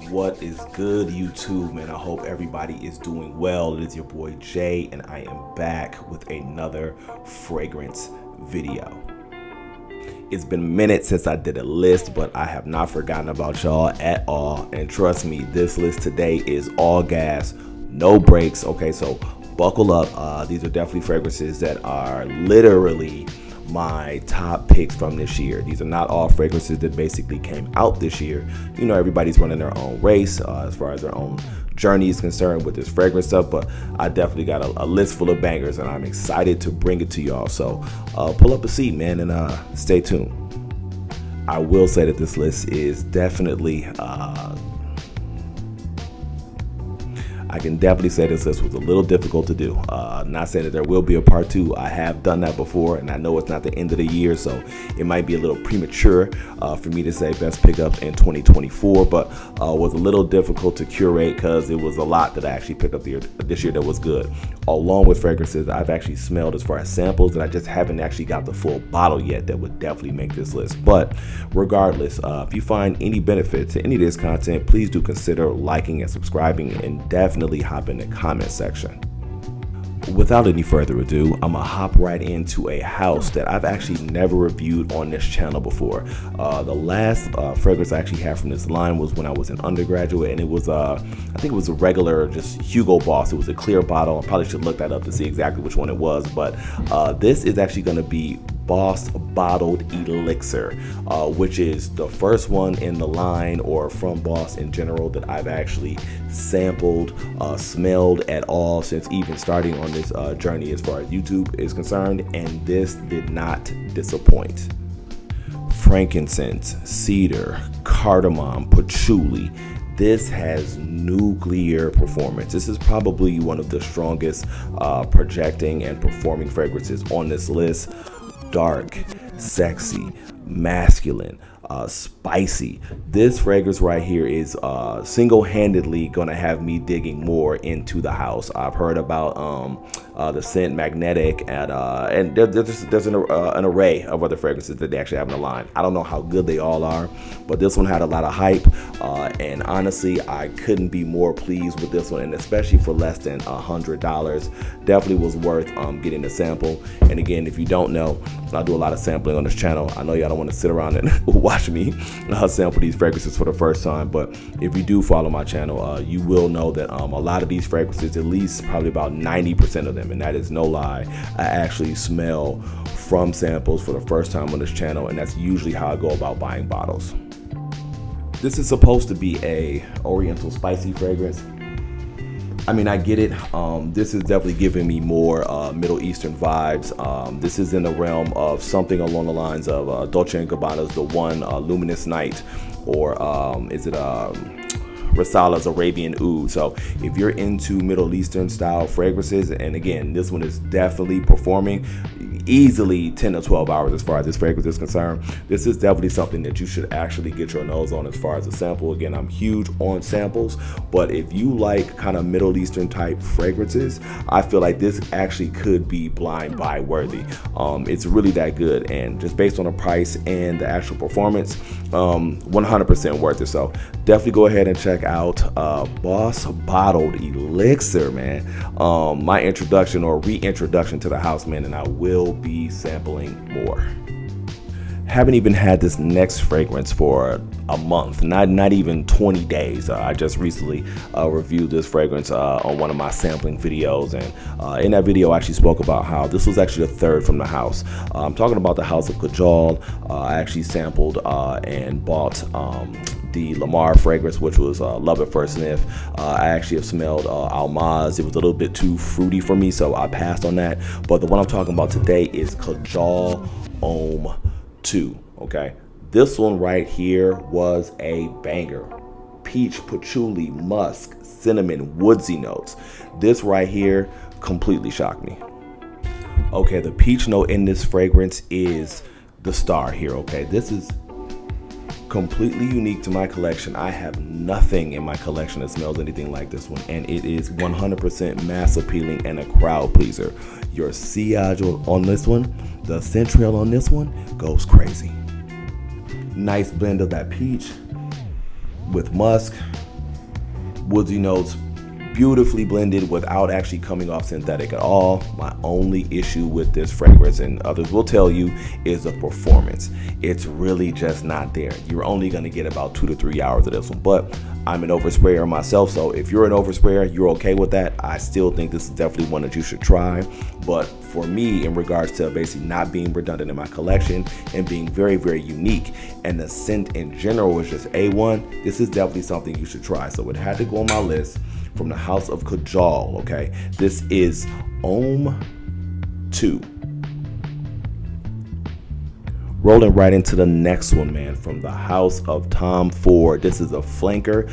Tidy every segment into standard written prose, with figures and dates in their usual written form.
What is good, YouTube, man? I hope everybody is doing well. It is your boy Jay, and I am back with another fragrance video. It's been a minute since I did a list, but I have not forgotten about y'all at all. And trust me, this list today is all gas, no brakes. Okay, so buckle up. These are definitely fragrances that are literally my top picks from this year. These are not all fragrances that basically came out this year. You know, everybody's running their own race as far as their own journey is concerned with this fragrance stuff, but I definitely got a list full of bangers, and I'm excited to bring it to y'all. So pull up a seat, man, and stay tuned. I will say that this list is definitely I can definitely say this list was a little difficult to do. Not saying that there will be a part two. I have done that before, and I know it's not the end of the year, so it might be a little premature for me to say best pickups in 2024, but was a little difficult to curate because it was a lot that I actually picked up this year that was good. Along with fragrances I've actually smelled as far as samples that I just haven't actually got the full bottle yet that would definitely make this list. But regardless, if you find any benefit to any of this content, please do consider liking and subscribing, and definitely hop in the comment section. Without any further ado, I'm gonna hop right into a house that I've actually never reviewed on this channel before. The last fragrance I actually had from this line was when I was an undergraduate, and it was I think it was a regular just Hugo Boss. It was a clear bottle. I probably should look that up to see exactly which one it was, but this is actually gonna be Boss Bottled Elixir, which is the first one in the line or from Boss in general that I've actually sampled, smelled at all since even starting on this journey as far as YouTube is concerned, and this did not disappoint. Frankincense, cedar, cardamom, patchouli. This has nuclear performance. This is probably one of the strongest projecting and performing fragrances on this list. Dark, sexy, masculine, spicy. This fragrance right here is single-handedly gonna have me digging more into the house. I've heard about the scent magnetic, and there's an array of other fragrances that they actually have in the line. I don't know how good they all are, but this one had a lot of hype, and honestly, I couldn't be more pleased with this one, and especially for less than $100. Definitely was worth getting the sample. And again, if you don't know, I do a lot of sampling on this channel. I know y'all don't want to sit around and watch me sample these fragrances for the first time, but if you do follow my channel, you will know that a lot of these fragrances, at least probably about 90% of them, and that is no lie, I actually smell from samples for the first time on this channel, and that's usually how I go about buying bottles. This is supposed to be a oriental spicy fragrance. I mean, I get it. This is definitely giving me more Middle Eastern vibes. This is in the realm of something along the lines of Dolce & Gabbana's The One Luminous Night, or is it Rasala's Arabian Oud. So if you're into Middle Eastern style fragrances, and again, this one is definitely performing easily 10 to 12 hours as far as this fragrance is concerned. This is definitely something that you should actually get your nose on as far as a sample. Again, I'm huge on samples, but if you like kind of Middle Eastern type fragrances, I feel like this actually could be blind buy worthy. It's really that good, and just based on the price and the actual performance, 100% worth it. So definitely go ahead and check out Boss Bottled Elixir, man. My introduction or reintroduction to the house, man, and I will be sampling more. Haven't even had this next fragrance for a month, not even 20 days. I just recently reviewed this fragrance on one of my sampling videos, and in that video I actually spoke about how this was actually the third from the house. I'm talking about the house of Kajal. I actually sampled and bought the Lamar fragrance, which was Love at First Sniff. I actually have smelled Almaz. It was a little bit too fruity for me, so I passed on that. But the one I'm talking about today is Kajal Homme II. Okay, this one right here was a banger. Peach, patchouli, musk, cinnamon, woodsy notes. This right here completely shocked me. Okay, the peach note in this fragrance is the star here. Okay, this is completely unique to my collection. I have nothing in my collection that smells anything like this one, and it is 100% mass appealing and a crowd pleaser. Your sillage on this one, the central on this one goes crazy. Nice blend of that peach with musk, woodsy notes, beautifully blended without actually coming off synthetic at all. My only issue with this fragrance, and others will tell you, is the performance. It's really just not there. You're only going to get about 2 to 3 hours of this one, but I'm an oversprayer myself, so if you're an oversprayer, you're okay with that. I still think this is definitely one that you should try. But for me, in regards to basically not being redundant in my collection and being very, very unique, and the scent in general was just A1, this is definitely something you should try. So it had to go on my list from the house of Kajal, okay? This is Homme II. Rolling right into the next one, man, from the house of Tom Ford. This is a flanker,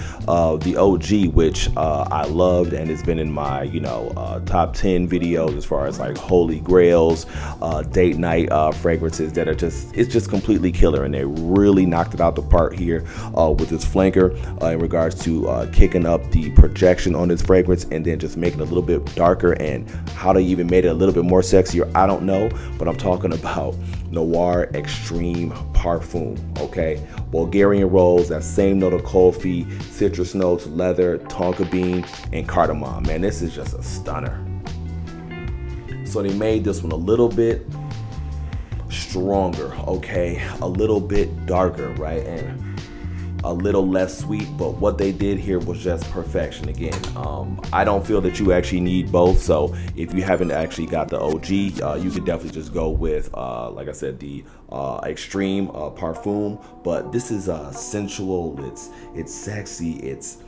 the OG, which I loved, and it's been in my, top 10 videos as far as like holy grails, date night fragrances that are it's just completely killer, and they really knocked it out the park here with this flanker in regards to kicking up the projection on this fragrance and then just making it a little bit darker. And how they even made it a little bit more sexier, I don't know, but I'm talking about Noir Extreme Parfum, okay? Bulgarian rose, that same note of coffee, citrus notes, leather, tonka bean, and cardamom. Man, this is just a stunner. So they made this one a little bit stronger, okay? A little bit darker, right? And a little less sweet, but what they did here was just perfection. Again, I don't feel that you actually need both, so if you haven't actually got the OG, you could definitely just go with like I said, the Extreme Parfum. But this is sensual, it's sexy, it's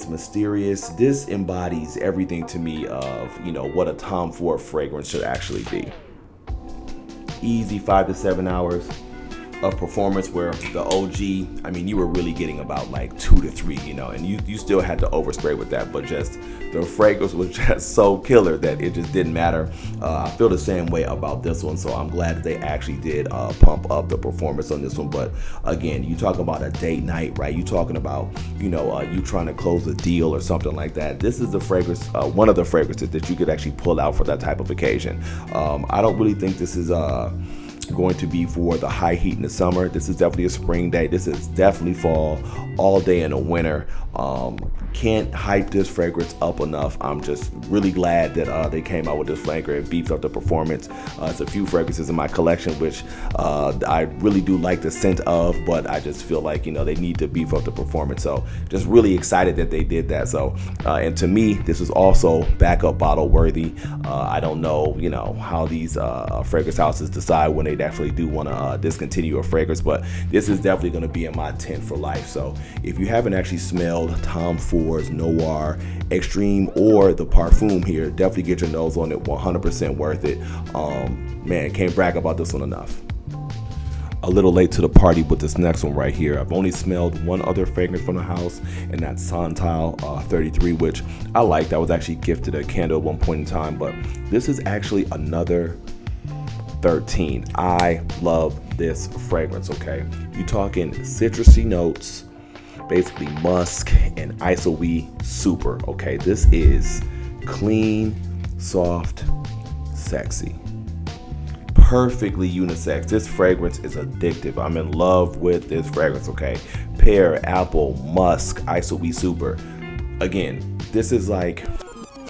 mysterious. This embodies everything to me of what a Tom Ford fragrance should actually be. Easy 5 to 7 hours of performance, where the OG, I mean, you were really getting about like 2 to 3, and you still had to overspray with that, but just the fragrance was just so killer that it just didn't matter. I feel the same way about this one, so I'm glad that they actually did pump up the performance on this one. But again, you talk about a date night, right? You talking about you trying to close a deal or something like that. This is the fragrance, one of the fragrances that you could actually pull out for that type of occasion. I don't really think this is going to be for the high heat in the summer. This is definitely a spring day. This is definitely fall, all day in the winter. Can't hype this fragrance up enough. I'm just really glad that they came out with this flanker and beefed up the performance. It's a few fragrances in my collection which I really do like the scent of, but I just feel like they need to beef up the performance. So just really excited that they did that. So and to me, this is also backup bottle worthy. I don't know how these fragrance houses decide when they definitely do want to discontinue a fragrance, but this is definitely going to be in my 10 for life. So if you haven't actually smelled Tom Ford's Noir Extreme or the Parfum here, definitely get your nose on it. 100% worth it. Man, can't brag about this one enough. A little late to the party with this next one right here. I've only smelled one other fragrance from the house, and that's Santal 33, which I liked. I was actually gifted a candle at one point in time, but this is actually another 13. I love this fragrance, okay? You're talking citrusy notes, basically musk and isoe super, okay? This is clean, soft, sexy. Perfectly unisex. This fragrance is addictive. I'm in love with this fragrance, okay? Pear, apple, musk, isoe super. Again, this is like,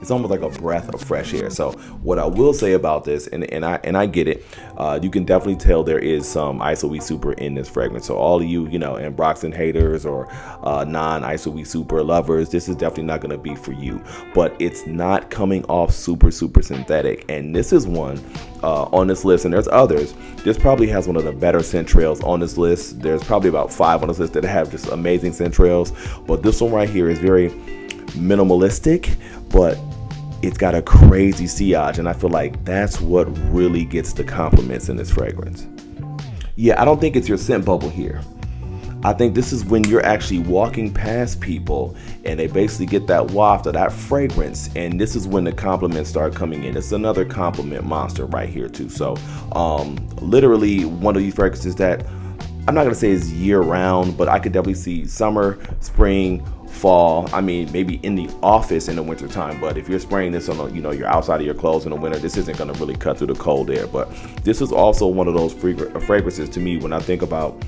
it's almost like a breath of fresh air. So what I will say about this, and I get it, you can definitely tell there is some isoe super in this fragrance. So all of you, Ambroxan haters or non-isoe super lovers, this is definitely not going to be for you. But it's not coming off super synthetic. And this is one on this list, and there's others. This probably has one of the better scent trails on this list. There's probably about 5 on this list that have just amazing scent trails. But this one right here is very minimalistic, but it's got a crazy sillage, and I feel like that's what really gets the compliments in this fragrance. Yeah, I don't think it's your scent bubble here. I think this is when you're actually walking past people and they basically get that waft of that fragrance, and this is when the compliments start coming in. It's another compliment monster right here too. So literally one of these fragrances that I'm not gonna say is year round, but I could definitely see summer, spring, fall. I mean, maybe in the office in the winter time, but if you're spraying this on, you're outside of your clothes in the winter, this isn't going to really cut through the cold air. But this is also one of those fragrances to me when I think about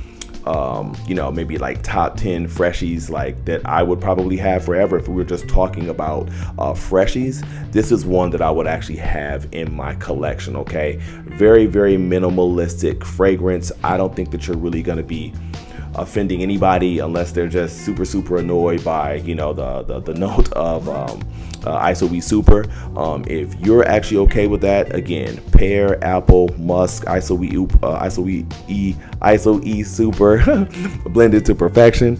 you know, maybe like top 10 freshies like that I would probably have forever if we were just talking about freshies. This is one that I would actually have in my collection. Okay, very, very minimalistic fragrance. I don't think that you're really going to be offending anybody unless they're just super annoyed by, you know, the note of ISO-E Super. If you're actually okay with that, again, pear, apple, musk, ISO-E Super blended to perfection.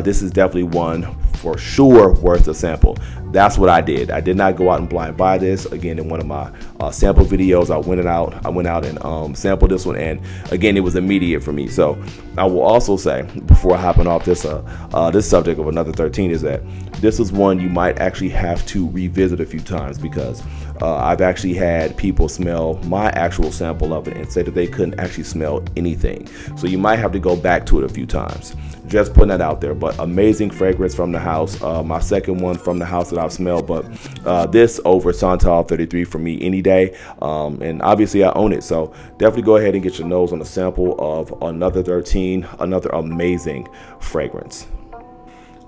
This is definitely one for sure worth a sample. That's what I did. I did not go out and blind buy this. Again, in one of my sample videos, I went out and sampled this one, and again, it was immediate for me. So I will also say, before hopping off this this subject of Another 13, is that this is one you might actually have to revisit a few times, because I've actually had people smell my actual sample of it and say that they couldn't actually smell anything. So you might have to go back to it a few times. Just putting that out there. But amazing fragrance from the house. My second one from the house that I've smelled, but this over Santal 33 for me any day. And obviously I own it, so definitely go ahead and get your nose on a sample of Another 13, another amazing fragrance.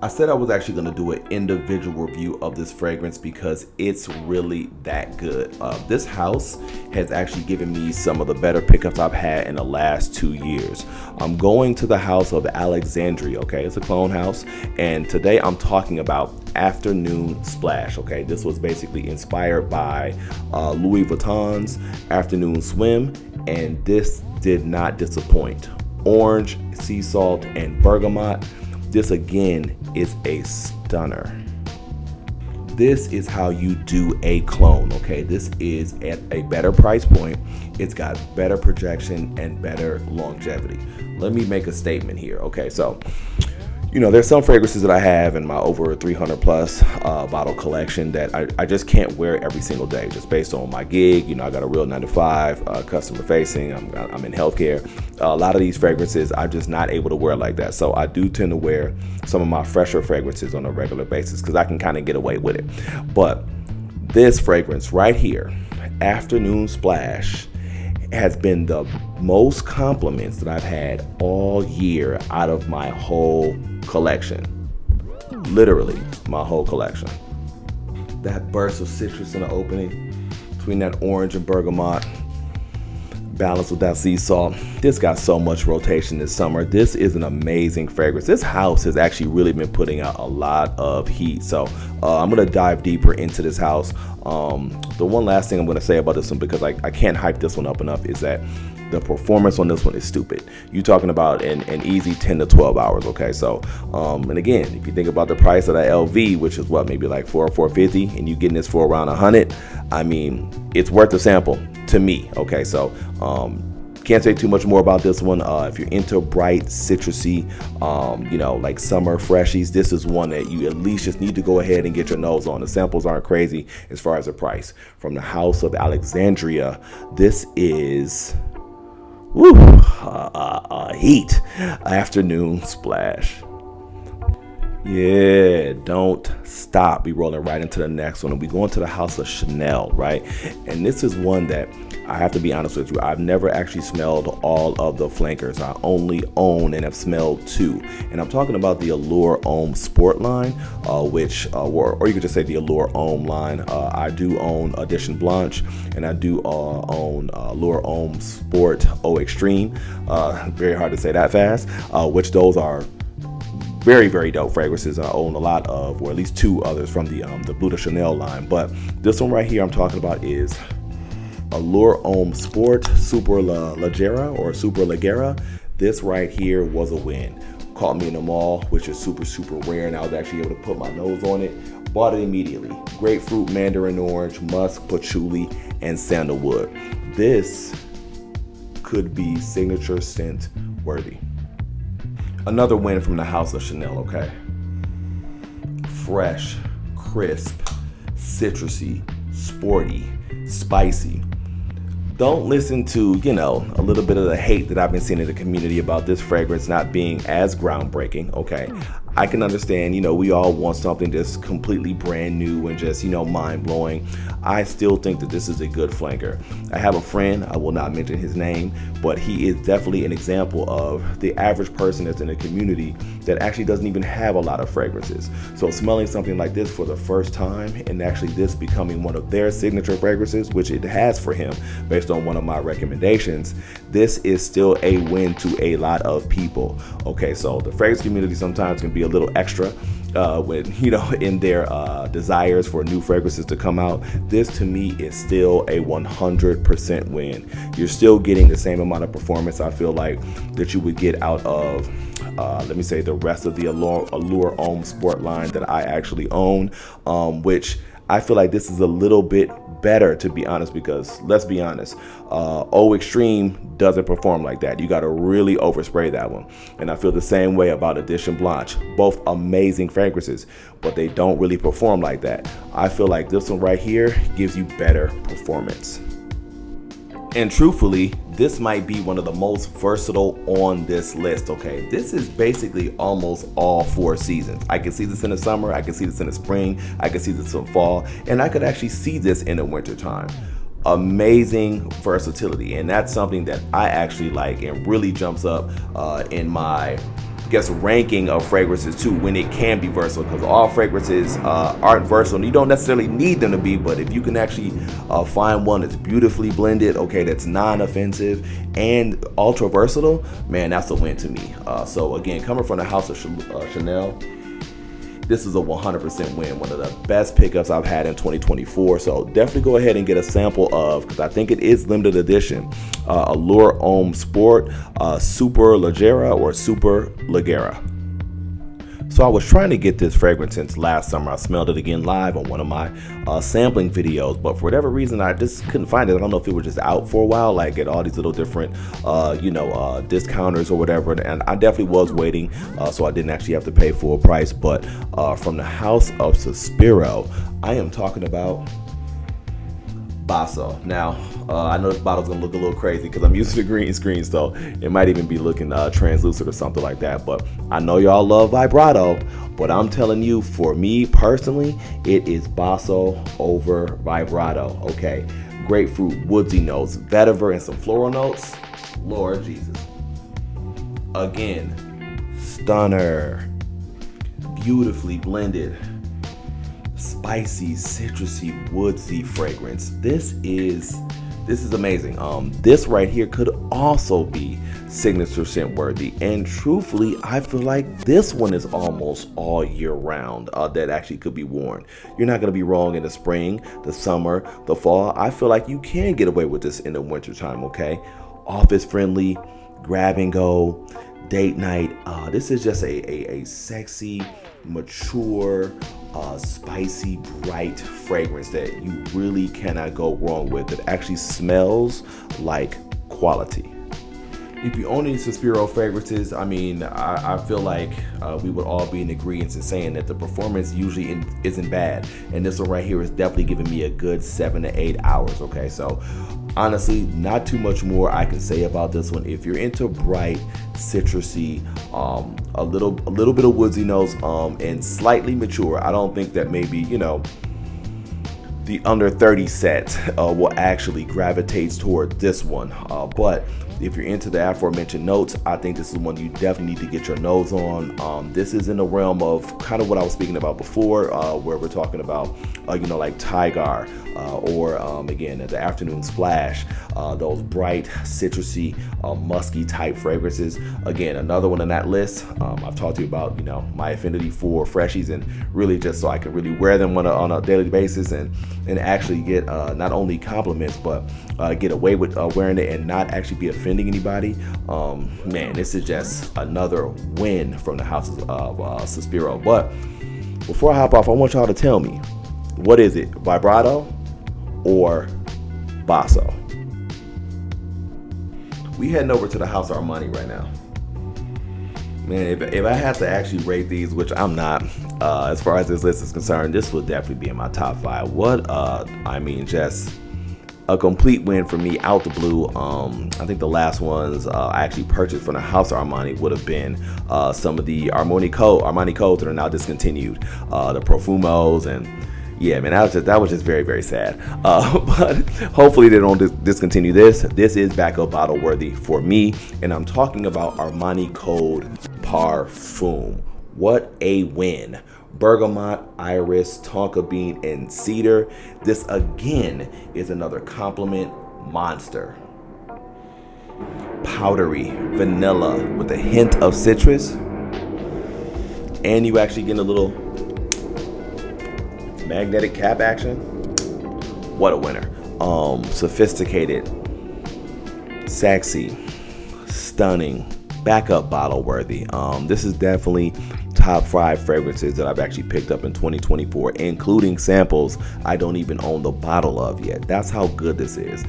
I said I was actually going to do an individual review of this fragrance because it's really that good. This house has actually given me some of the better pickups I've had in the last 2 years. I'm going to the house of Alexandria, okay? It's a clone house, and today I'm talking about Afternoon Splash, okay? This was basically inspired by Louis Vuitton's Afternoon Swim, and this did not disappoint. Orange, sea salt, and bergamot. This again is a stunner. This is how you do a clone, okay? This is at a better price point. It's got better projection and better longevity. Let me make a statement here, okay? So, you know, there's some fragrances that I have in my over 300 plus bottle collection that I just can't wear every single day, just based on my gig. You know, I got a real 9-to-5, customer facing. I'm in healthcare. A lot of these fragrances I'm just not able to wear like that. So I do tend to wear some of my fresher fragrances on a regular basis because I can kind of get away with it. But this fragrance right here, Afternoon Splash, has been the most compliments that I've had all year out of my whole collection. Literally my whole collection. That burst of citrus in the opening between that orange and bergamot, balanced with that sea salt. This got so much rotation this summer. This is an amazing fragrance. This house has actually really been putting out a lot of heat. So I'm going to dive deeper into this house. The one last thing I'm going to say about this one, because I can't hype this one up enough, is that the performance on this one is stupid. You're talking about an easy 10 to 12 hours, okay? So, and again, if you think about the price of that LV, which is what, maybe like $450, and you getting this for around 100, I mean, it's worth the sample to me, okay? So, can't say too much more about this one. If you're into bright, citrusy, you know, like summer freshies, this is one that you at least just need to go ahead and get your nose on. The samples aren't crazy as far as the price. From the house of Alexandria, this is heat. Afternoon Splash. Yeah, don't stop. We rolling right into the next one, and we going to the house of Chanel, right? And this is one that I have to be honest with you, I've never actually smelled all of the flankers. I only own and have smelled 2, and I'm talking about the Allure Homme Sport line, which or you could just say the Allure Homme line. I do own Edition Blanche, and I do own Allure Homme Sport O Extreme. Very hard to say that fast. Which those are very, very dope fragrances. I own a lot of, or at least 2 others from the Bleu de Chanel line. But this one right here I'm talking about is Allure Homme Sport Superleggera or Superleggera. This right here was a win. Caught me in the mall, which is super rare, and I was actually able to put my nose on it. Bought it immediately. Grapefruit, mandarin orange, musk, patchouli, and sandalwood. This could be signature scent worthy. Another win from the house of Chanel, okay? Fresh, crisp, citrusy, sporty, spicy. Don't listen to, you know, a little bit of the hate that I've been seeing in the community about this fragrance not being as groundbreaking, okay? I can understand, we all want something just completely brand new and just, mind blowing. I still think that this is a good flanker. I have a friend, I will not mention his name, but he is definitely an example of the average person that's in a community that actually doesn't even have a lot of fragrances. So smelling something like this for the first time and actually this becoming one of their signature fragrances, which it has for him based on one of my recommendations, this is still a win to a lot of people. Okay, so the fragrance community sometimes can be a little extra when in their desires for new fragrances to come out. This to me is still a 100% win. You're still getting the same amount of performance, I feel like, that you would get out of let me say the rest of the Allure Homme Sport line that I actually own, which I feel like this is a little bit better, to be honest, because let's be honest, O Extreme doesn't perform like that. You got to really overspray that one. And I feel the same way about Edition Blanche. Both amazing fragrances, but they don't really perform like that. I feel like this one right here gives you better performance. And truthfully, this might be one of the most versatile on this list, okay? This is basically almost all 4 seasons. I can see this in the summer, I can see this in the spring, I can see this in fall, and I could actually see this in the winter time. Amazing versatility, and that's something that I actually like and really jumps up in my ranking of fragrances too, when it can be versatile, because all fragrances aren't versatile and you don't necessarily need them to be, but if you can actually find one that's beautifully blended, okay, that's non-offensive and ultra versatile, man, that's a win to me. So again, coming from the house of Chanel, this is a 100% win, one of the best pickups I've had in 2024. So definitely go ahead and get a sample of, because I think it is limited edition, Allure Homme Sport Superleggera or Superleggera. So I was trying to get this fragrance since last summer. I smelled it again live on one of my sampling videos, but for whatever reason, I just couldn't find it. I don't know if it was just out for a while, like at all these little different, discounters or whatever. And I definitely was waiting, so I didn't actually have to pay full price. But from the house of Sospiro, I am talking about Basso. Now, I know this bottle's gonna look a little crazy because I'm using the green screen, so it might even be looking translucent or something like that. But I know y'all love vibrato, but I'm telling you, for me personally, it is Basso over vibrato. Okay, grapefruit, woodsy notes, vetiver, and some floral notes. Lord Jesus. Again, stunner, beautifully blended, spicy, citrusy, woodsy fragrance. This is amazing. This right here could also be signature scent worthy, and truthfully, I feel like this one is almost all year round that actually could be worn. You're not gonna be wrong in the spring, the summer, the fall. I feel like you can get away with this in the winter time. Okay, office friendly, grab and go, date night. This is just a sexy, mature, spicy, bright fragrance that you really cannot go wrong with. It actually smells like quality. If you own any Sospiro fragrances, I mean, I feel like we would all be in agreement in saying that the performance usually isn't bad, and this one right here is definitely giving me a good 7 to 8 hours. Okay, so honestly, not too much more I can say about this one. If you're into bright, citrusy, a little bit of woodsy notes, and slightly mature, I don't think that maybe, the under 30 set will actually gravitate toward this one. But if you're into the aforementioned notes, I think this is one you definitely need to get your nose on. This is in the realm of kind of what I was speaking about before, where we're talking about, like Tiger, or again, the Afternoon Splash, those bright, citrusy, musky type fragrances. Again, another one on that list. I've talked to you about, my affinity for freshies, and really just so I can really wear them on a daily basis and actually get not only compliments, but get away with wearing it and not actually be offending anybody. Man, this is just another win from the house of Sospiro. But before I hop off, I want y'all to tell me, what is it, vibrato or Basso? We heading over to the house of Armani right now. Man, if I had to actually rate these, which I'm not, as far as this list is concerned, this would definitely be in my top 5. What, just a complete win for me out the blue. I think the last ones I actually purchased from the house of Armani would have been some of the Armani codes that are now discontinued, the Profumos, and yeah, man, that was just very, very sad. But hopefully they don't discontinue this. This is backup bottle worthy for me, and I'm talking about Armani code Parfum. What a win! Bergamot, iris, tonka bean, and cedar. This again is another compliment monster. Powdery vanilla with a hint of citrus, and you actually get a little magnetic cap action. What a winner. Sophisticated, sexy, stunning, backup bottle worthy. This is definitely top 5 fragrances that I've actually picked up in 2024, including samples I don't even own the bottle of yet. That's how good this is.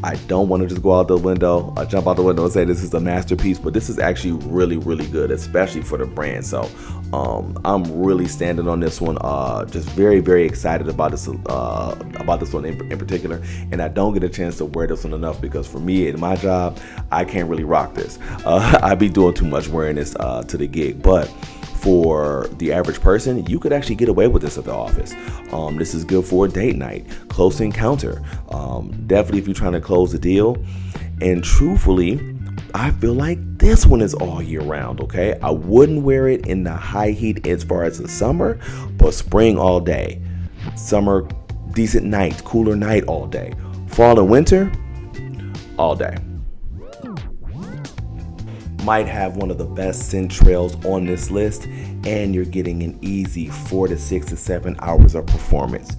I don't want to just go out the window, jump out the window and say this is a masterpiece, but this is actually really, really good, especially for the brand. So I'm really standing on this one. Just very, very excited about this one in particular. And I don't get a chance to wear this one enough because for me in my job, I can't really rock this. I'd be doing too much wearing this to the gig, but for the average person, you could actually get away with this at the office. This is good for a date night, close encounter. Definitely if you're trying to close a deal. And truthfully, I feel like this one is all year round, okay? I wouldn't wear it in the high heat as far as the summer, but spring all day. Summer, decent night, cooler night all day. Fall and winter, all day. Might have one of the best scent trails on this list, and you're getting an easy 4 to 6 to 7 hours of performance.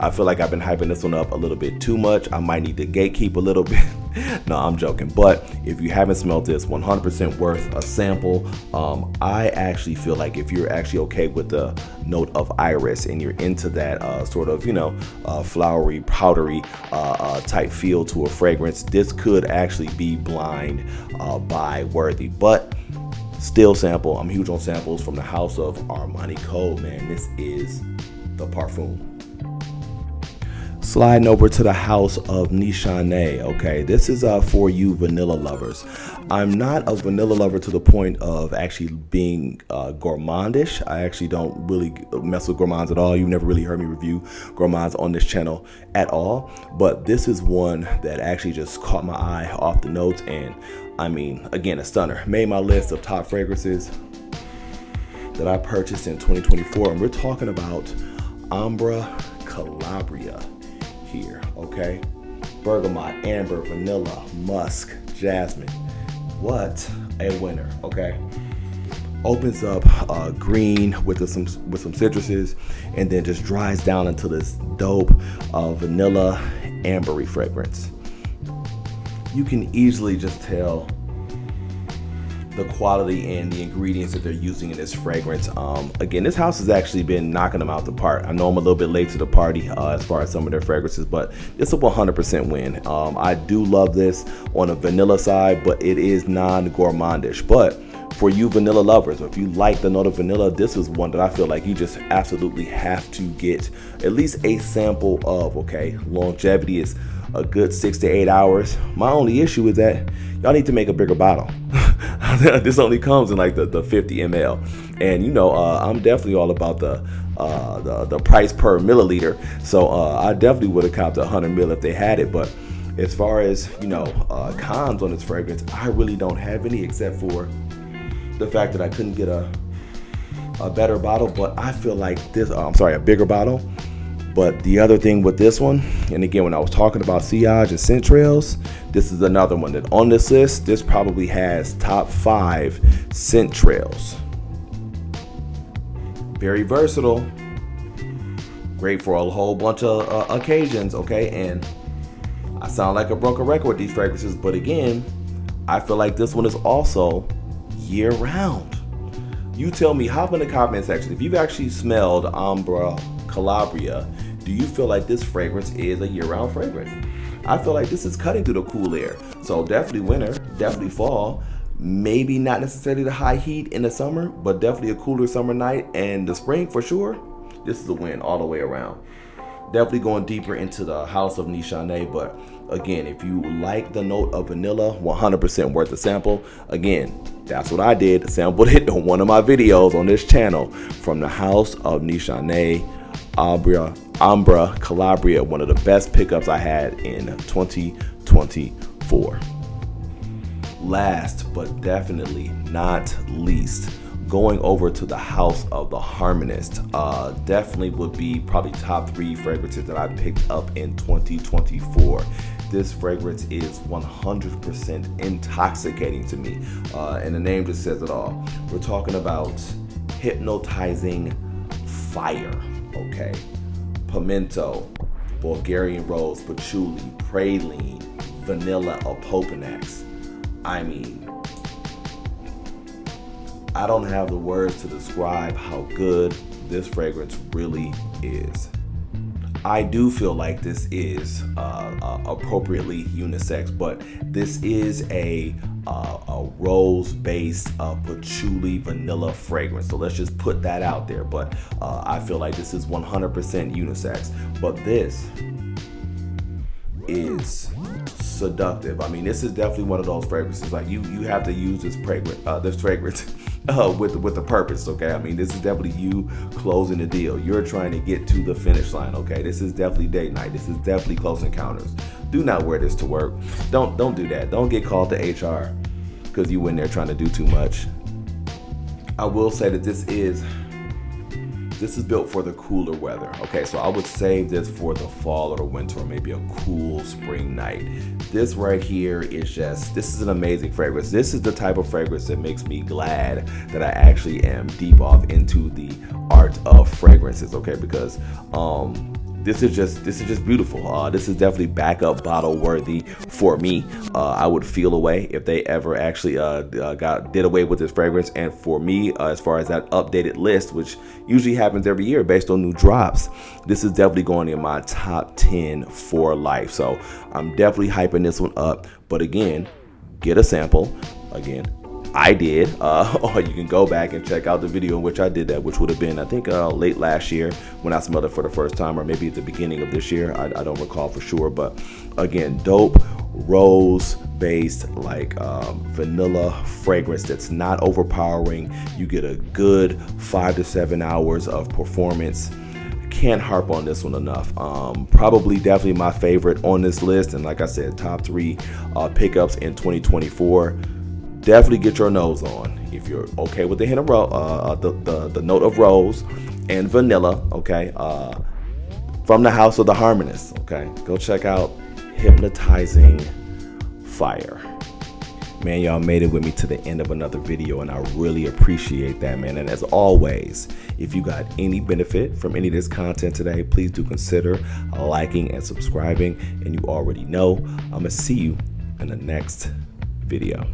I feel like I've been hyping this one up a little bit too much. I might need to gatekeep a little bit. No, I'm joking. But if you haven't smelled this, 100% worth a sample. I actually feel like if you're actually okay with the note of iris and you're into that sort of, flowery, powdery type feel to a fragrance, this could actually be blind buy worthy. But still sample. I'm huge on samples from the house of Armani Code, man. This is the Parfum. Sliding over to the house of Nishane. Okay, this is for you vanilla lovers. I'm not a vanilla lover to the point of actually being gourmandish. I actually don't really mess with gourmands at all. You've never really heard me review gourmands on this channel at all. But this is one that actually just caught my eye off the notes, and I mean, again, a stunner. Made my list of top fragrances that I purchased in 2024, and we're talking about Ambra, Calabria here, okay? Bergamot, amber, vanilla, musk, jasmine. What a winner, okay? Opens up green with some citruses, and then just dries down into this dope vanilla ambery fragrance. You can easily just tell the quality and the ingredients that they're using in this fragrance. Again, this house has actually been knocking them out the park. I know I'm a little bit late to the party as far as some of their fragrances, but it's a 100% win. I do love this on a vanilla side, but it is non-gourmandish. But for you vanilla lovers, or if you like the note of vanilla, this is one that I feel like you just absolutely have to get at least a sample of, okay? Longevity is a good 6 to 8 hours. My only issue is that y'all need to make a bigger bottle. This only comes in like the 50 ml, and I'm definitely all about the price per milliliter. So I definitely would have copped 100 ml if they had it. But as far as cons on this fragrance, I really don't have any, except for the fact that I couldn't get a better bottle. But I feel like this, a bigger bottle. But the other thing with this one, and again, when I was talking about sillage and scent trails, this is another one that on this list, this probably has top 5 scent trails. Very versatile. Great for a whole bunch of occasions, okay? And I sound like a broken record with these fragrances, but again, I feel like this one is also year round. You tell me, hop in the comment section. If you've actually smelled Ambra, Calabria, do you feel like this fragrance is a year-round fragrance? I feel like this is cutting through the cool air. So definitely winter, definitely fall. Maybe not necessarily the high heat in the summer, but definitely a cooler summer night. And the spring for sure, this is a win all the way around. definitely going deeper into the house of Nishane, but again, if you like the note of vanilla, 100% worth the sample. Again, that's what I did, sampled it on one of my videos on this channel from the house of Nishane, Ambra, Calabria, one of the best pickups I had in 2024. Last but definitely not least, going over to the house of the Harmonist, definitely would be probably top 3 fragrances that I picked up in 2024. This fragrance is 100% intoxicating to me, and the name just says it all. We're talking about Hypnotizing Fire, okay? Pimento, Bulgarian rose, patchouli, praline, vanilla, or popanax. I mean, I don't have the words to describe how good this fragrance really is. I do feel like this is appropriately unisex, but this is a rose-based patchouli vanilla fragrance. So let's just put that out there. But I feel like this is 100% unisex. But this is seductive. I mean, this is definitely one of those fragrances. Like you have to use this fragrance with a purpose. Okay, I mean, this is definitely you closing the deal. You're trying to get to the finish line. Okay, this is definitely date night. This is definitely close encounters. Do not wear this to work. Don't do that. Don't get called to HR because you in there trying to do too much. I will say that this is built for the cooler weather. Okay, so I would save this for the fall or the winter, or maybe a cool spring night. This right here is this is an amazing fragrance. This is the type of fragrance that makes me glad that I actually am deep off into the art of fragrances. Okay, because this is just beautiful. This is definitely backup bottle worthy for me. I would feel away if they ever actually did away with this fragrance. And for me, as far as that updated list, which usually happens every year based on new drops, this is definitely going in my top 10 for life. So I'm definitely hyping this one up. But again, get a sample. Again, I did, or you can go back and check out the video in which I did that, which would have been, I think, late last year when I smelled it for the first time, or maybe at the beginning of this year. I don't recall for sure, but again, dope rose-based, like vanilla fragrance that's not overpowering. You get a good 5 to 7 hours of performance. Can't harp on this one enough. Probably definitely my favorite on this list, and like I said, top 3 pickups in 2024. Definitely get your nose on if you're okay with the hint of the note of rose and vanilla. Okay, from the house of the Harmonist. Okay, go check out Hypnotizing Fire. Man, y'all made it with me to the end of another video, and I really appreciate that, man. And as always, if you got any benefit from any of this content today, please do consider liking and subscribing. And you already know, I'm gonna see you in the next video.